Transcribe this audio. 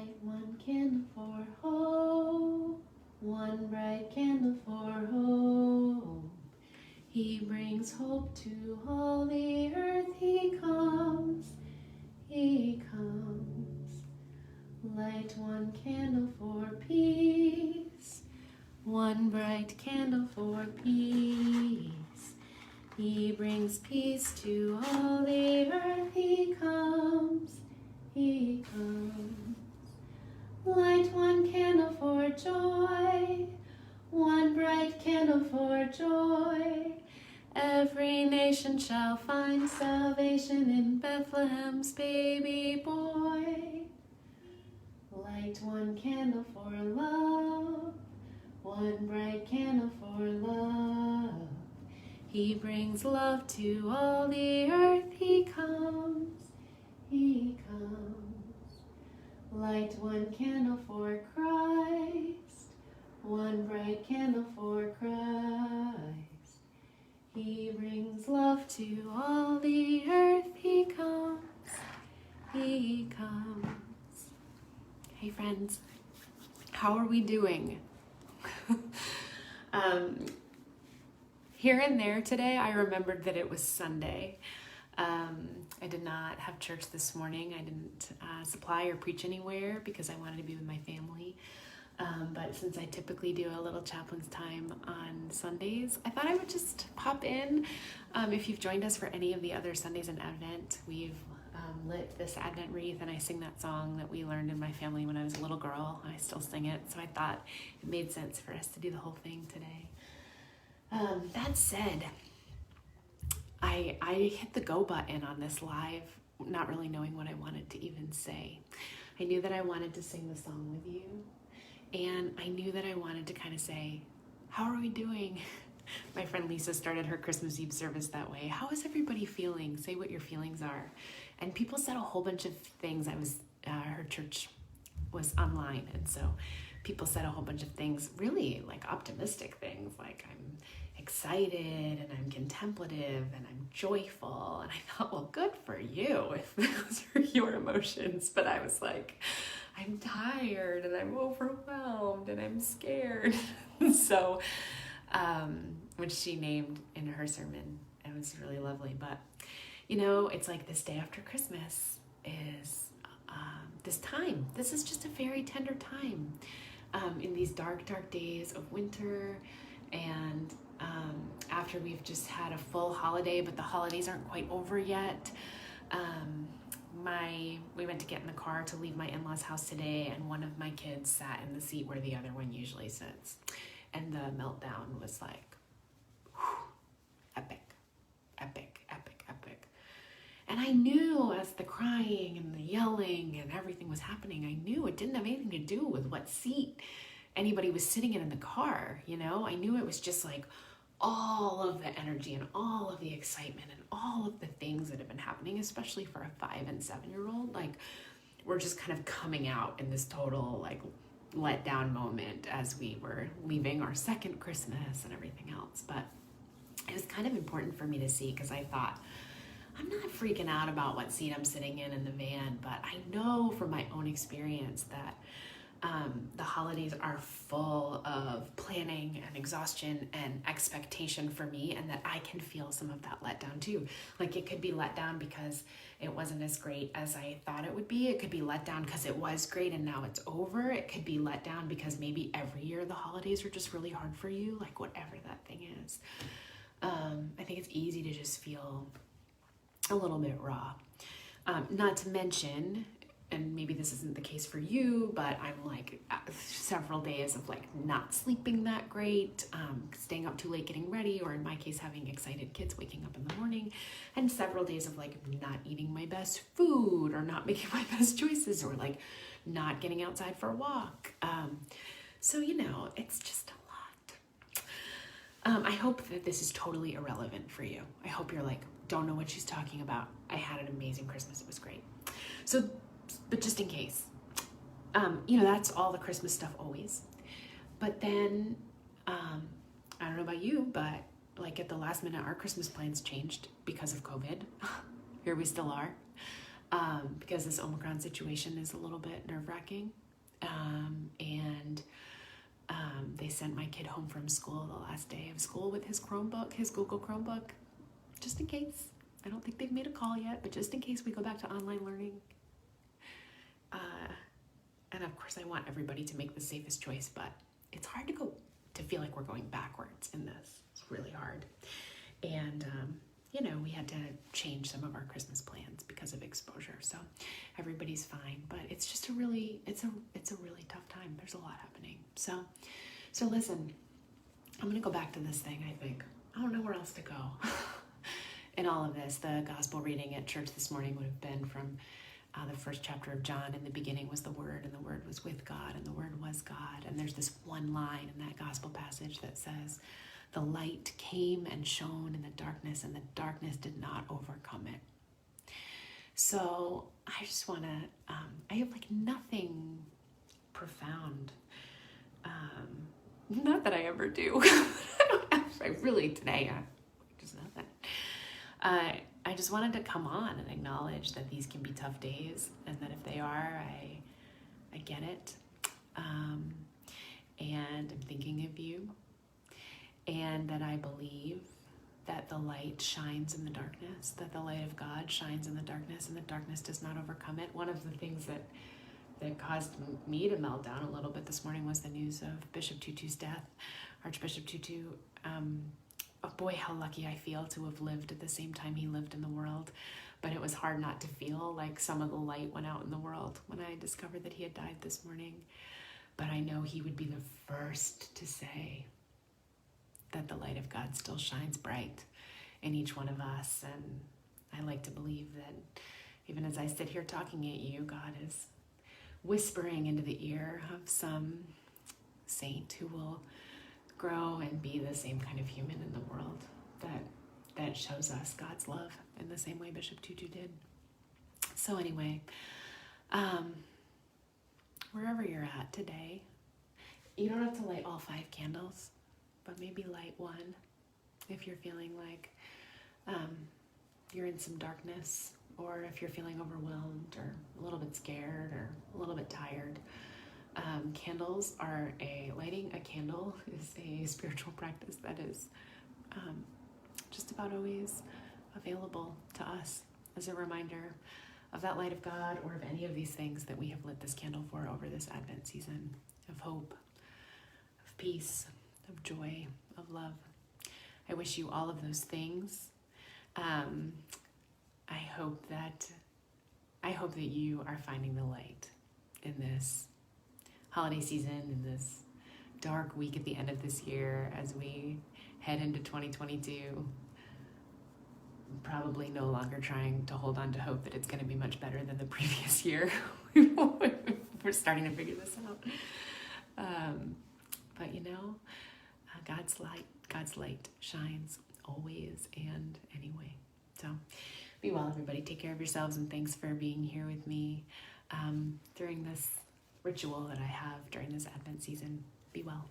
Light one candle for hope, one bright candle for hope. He brings hope to all the earth. He comes, he comes. Light one candle for peace, one bright candle for peace. He brings peace to all the earth. He comes, he comes. Light one candle for joy, one bright candle for joy. Every nation shall find salvation in Bethlehem's baby boy. Light one candle for love, one bright candle for love. He brings love to all the earth. He comes, he comes. Light one candle for Christ, one bright candle for Christ. He brings love to all the earth. He comes, he comes. Hey friends, how are we doing? Here and there today, I remembered that it was Sunday. I did not have church this morning. I didn't supply or preach anywhere because I wanted to be with my family. But since I typically do a little chaplain's time on Sundays, I thought I would just pop in. If you've joined us for any of the other Sundays in Advent, we've lit this Advent wreath, and I sing that song that we learned in my family when I was a little girl. I still sing it, so I thought it made sense for us to do the whole thing today. That said, I hit the go button on this live, not really knowing what I wanted to even say. I knew that I wanted to sing the song with you, and I knew that I wanted to kind of say, how are we doing? My friend Lisa started her Christmas Eve service that way. How is everybody feeling? Say what your feelings are. And people said a whole bunch of things. Her church was online, and so people said a whole bunch of things, really like optimistic things, like I'm excited and I'm contemplative and I'm joyful. And I thought, well, good for you if those are your emotions. But I was like, I'm tired and I'm overwhelmed and I'm scared. So, which she named in her sermon, it was really lovely. But, you know, it's like this day after Christmas is this time. This is just a very tender time in these dark, dark days of winter. And after we've just had a full holiday, but the holidays aren't quite over yet. We went to get in the car to leave my in-laws' house today, and one of my kids sat in the seat where the other one usually sits. And the meltdown was like, whew, epic, epic, epic, epic. And I knew as the crying and the yelling and everything was happening, I knew it didn't have anything to do with what seat anybody was sitting in the car, you know? I knew it was just like all of the energy and all of the excitement and all of the things that have been happening, especially for a 5 and 7-year-old. Like, we're just kind of coming out in this total like letdown moment as we were leaving our second Christmas and everything else. But it was kind of important for me to see, because I thought, I'm not freaking out about what seat I'm sitting in the van, but I know from my own experience that the holidays are full of planning and exhaustion and expectation for me, and that I can feel some of that letdown too. Like, it could be let down because it wasn't as great as I thought it would be. It could be let down because it was great and now it's over. It could be let down because maybe every year the holidays are just really hard for you, like whatever that thing is. I think it's easy to just feel a little bit raw. Not to mention, and maybe this isn't the case for you, but I'm like several days of like not sleeping that great, staying up too late getting ready, or in my case, having excited kids waking up in the morning, and several days of like not eating my best food or not making my best choices, or like not getting outside for a walk. So, you know, it's just a lot. I hope that this is totally irrelevant for you. I hope you're like, don't know what she's talking about. I had an amazing Christmas. It was great. So, but just in case, you know, that's all the Christmas stuff always. But then, I don't know about you, but like at the last minute, our Christmas plans changed because of COVID. Here we still are. because this Omicron situation is a little bit nerve-wracking. And they sent my kid home from school the last day of school with his Chromebook, his Google Chromebook, just in case. I don't think they've made a call yet, but just in case we go back to online learning. And of course, I want everybody to make the safest choice, but it's hard to feel like we're going backwards in this. It's really hard. And, we had to change some of our Christmas plans because of exposure. So everybody's fine, but it's just it's a really tough time. There's a lot happening. So listen, I'm going to go back to this thing, I think. I don't know where else to go. In all of this, the gospel reading at church this morning would have been from the first chapter of John. In the beginning was the Word, and the Word was with God, and the Word was God. And there's this one line in that gospel passage that says, "The light came and shone in the darkness, and the darkness did not overcome it." So I just want to, I have like nothing profound. Not that I ever do. I really today, just nothing. I just wanted to come on and acknowledge that these can be tough days, and that if they are, I get it. And I'm thinking of you, and that I believe that the light shines in the darkness, that the light of God shines in the darkness, and the darkness does not overcome it. One of the things that caused me to melt down a little bit this morning was the news of Bishop Tutu's death. Archbishop Tutu, oh boy, how lucky I feel to have lived at the same time he lived in the world. But it was hard not to feel like some of the light went out in the world when I discovered that he had died this morning. But I know he would be the first to say that the light of God still shines bright in each one of us. And I like to believe that even as I sit here talking at you, God is whispering into the ear of some saint who will grow and be the same kind of human in the world that shows us God's love in the same way Bishop Tutu did. So anyway, wherever you're at today, you don't have to light all 5 candles, but maybe light one if you're feeling like you're in some darkness, or if you're feeling overwhelmed or a little bit scared or a little bit tired. Candles are lighting a candle is a spiritual practice that is just about always available to us as a reminder of that light of God, or of any of these things that we have lit this candle for over this Advent season, of hope, of peace, of joy, of love. I wish you all of those things. I hope that you are finding the light in this holiday season, in this dark week at the end of this year, as we head into 2022, probably no longer trying to hold on to hope that it's going to be much better than the previous year. We're starting to figure this out. But God's light shines always and anyway. So be well, everybody. Take care of yourselves, and thanks for being here with me during this ritual that I have during this Advent season. Be well.